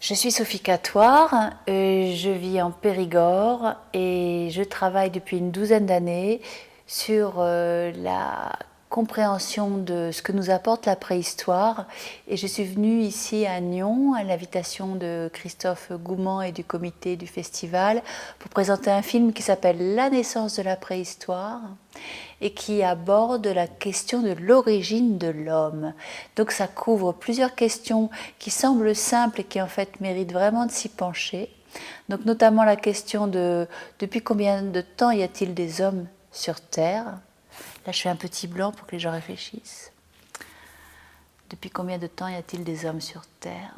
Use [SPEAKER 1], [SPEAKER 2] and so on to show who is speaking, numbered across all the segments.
[SPEAKER 1] Je suis Sophie Catoire, je vis en Périgord et je travaille depuis une douzaine d'années sur la compréhension de ce que nous apporte la préhistoire. Et je suis venue ici à Nyon à l'invitation de Christophe Gouman et du comité du festival pour présenter un film qui s'appelle La naissance de la préhistoire et qui aborde la question de l'origine de l'homme. Donc ça couvre plusieurs questions qui semblent simples et qui en fait méritent vraiment de s'y pencher. Donc notamment la question de depuis combien de temps y a-t-il des hommes sur Terre? Là je fais un petit blanc pour que les gens réfléchissent. Depuis combien de temps y a-t-il des hommes sur Terre?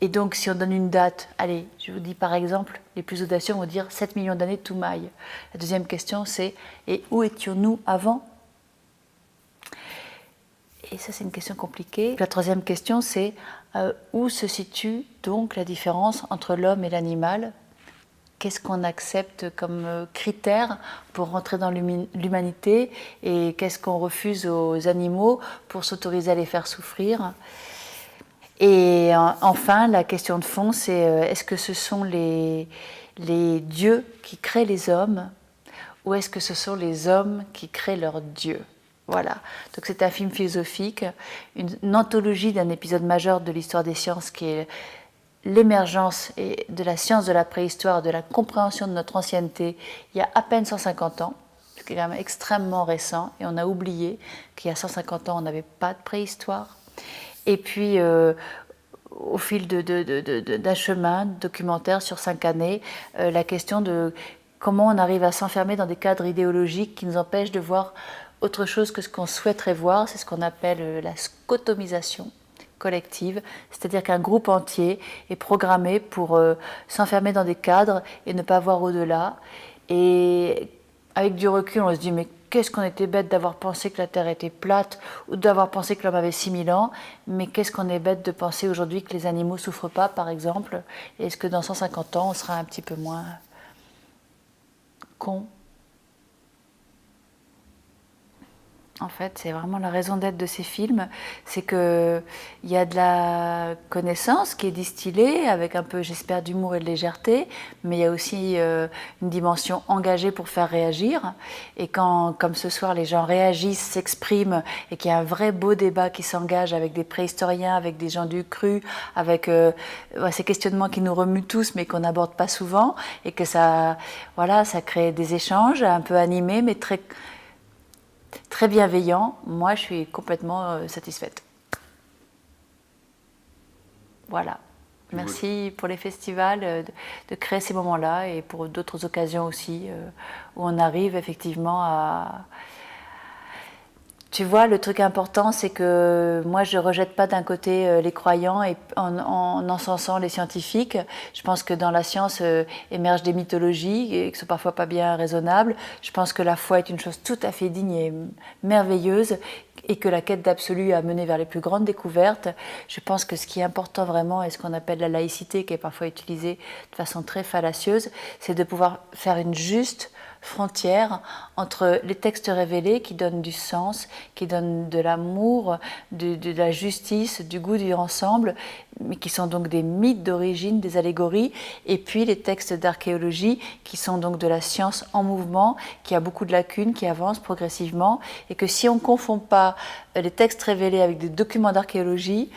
[SPEAKER 1] Et donc, si on donne une date, allez, je vous dis par exemple, les plus audacieux vont dire 7 millions d'années tout maille. La deuxième question, c'est et où étions-nous avant? Et ça, c'est une question compliquée. La troisième question, c'est où se situe donc la différence entre l'homme et l'animal? Qu'est-ce qu'on accepte comme critère pour rentrer dans l'humanité et qu'est-ce qu'on refuse aux animaux pour s'autoriser à les faire souffrir? Et enfin, la question de fond, c'est est-ce que ce sont les dieux qui créent les hommes ou est-ce que ce sont les hommes qui créent leurs dieux? Voilà. Donc c'est un film philosophique, une anthologie d'un épisode majeur de l'histoire des sciences qui est l'émergence de la science de la préhistoire, de la compréhension de notre ancienneté il y a à peine 150 ans, ce qui est quand même extrêmement récent, et on a oublié qu'il y a 150 ans, on n'avait pas de préhistoire. Et puis, au fil d'un chemin documentaire sur 5 années, la question de comment on arrive à s'enfermer dans des cadres idéologiques qui nous empêchent de voir autre chose que ce qu'on souhaiterait voir, c'est ce qu'on appelle la scotomisation collective, c'est-à-dire qu'un groupe entier est programmé pour s'enfermer dans des cadres et ne pas voir au-delà. Et avec du recul, on se dit mais qu'est-ce qu'on était bête d'avoir pensé que la Terre était plate ou d'avoir pensé que l'homme avait 6000 ans, mais qu'est-ce qu'on est bête de penser aujourd'hui que les animaux ne souffrent pas, par exemple, et est-ce que dans 150 ans, on sera un petit peu moins con? En fait, c'est vraiment la raison d'être de ces films, c'est qu'il y a de la connaissance qui est distillée avec un peu, j'espère, d'humour et de légèreté, mais il y a aussi une dimension engagée pour faire réagir. Et quand, comme ce soir, les gens réagissent, s'expriment, et qu'il y a un vrai beau débat qui s'engage avec des préhistoriens, avec des gens du cru, avec ces questionnements qui nous remuent tous, mais qu'on n'aborde pas souvent, et que ça, voilà, ça crée des échanges un peu animés, mais très bienveillant, moi je suis complètement satisfaite. Voilà. Merci pour les festivals de créer ces moments-là et pour d'autres occasions aussi où on arrive effectivement à... Tu vois, le truc important, c'est que moi, je ne rejette pas d'un côté les croyants et en encensant les scientifiques. Je pense que dans la science émergent des mythologies et qui sont parfois pas bien raisonnables. Je pense que la foi est une chose tout à fait digne et merveilleuse et que la quête d'absolu a mené vers les plus grandes découvertes. Je pense que ce qui est important vraiment, et ce qu'on appelle la laïcité, qui est parfois utilisée de façon très fallacieuse, c'est de pouvoir faire une juste frontière entre les textes révélés qui donnent du sens, qui donnent de l'amour, de la justice, du goût du ensemble, mais qui sont donc des mythes d'origine, des allégories, et puis les textes d'archéologie qui sont donc de la science en mouvement, qui a beaucoup de lacunes, qui avance progressivement, et que si on ne confond pas les textes révélés avec des documents d'archéologie,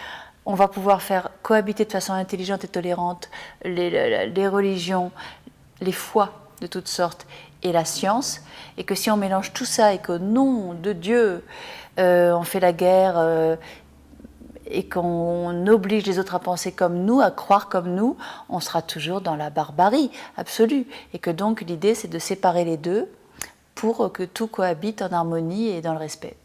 [SPEAKER 1] on va pouvoir faire cohabiter de façon intelligente et tolérante les religions, les foi de toutes sortes, et la science, et que si on mélange tout ça et qu'au nom de Dieu, on fait la guerre et qu'on oblige les autres à penser comme nous, à croire comme nous, on sera toujours dans la barbarie absolue. Et que donc l'idée, c'est de séparer les deux pour que tout cohabite en harmonie et dans le respect.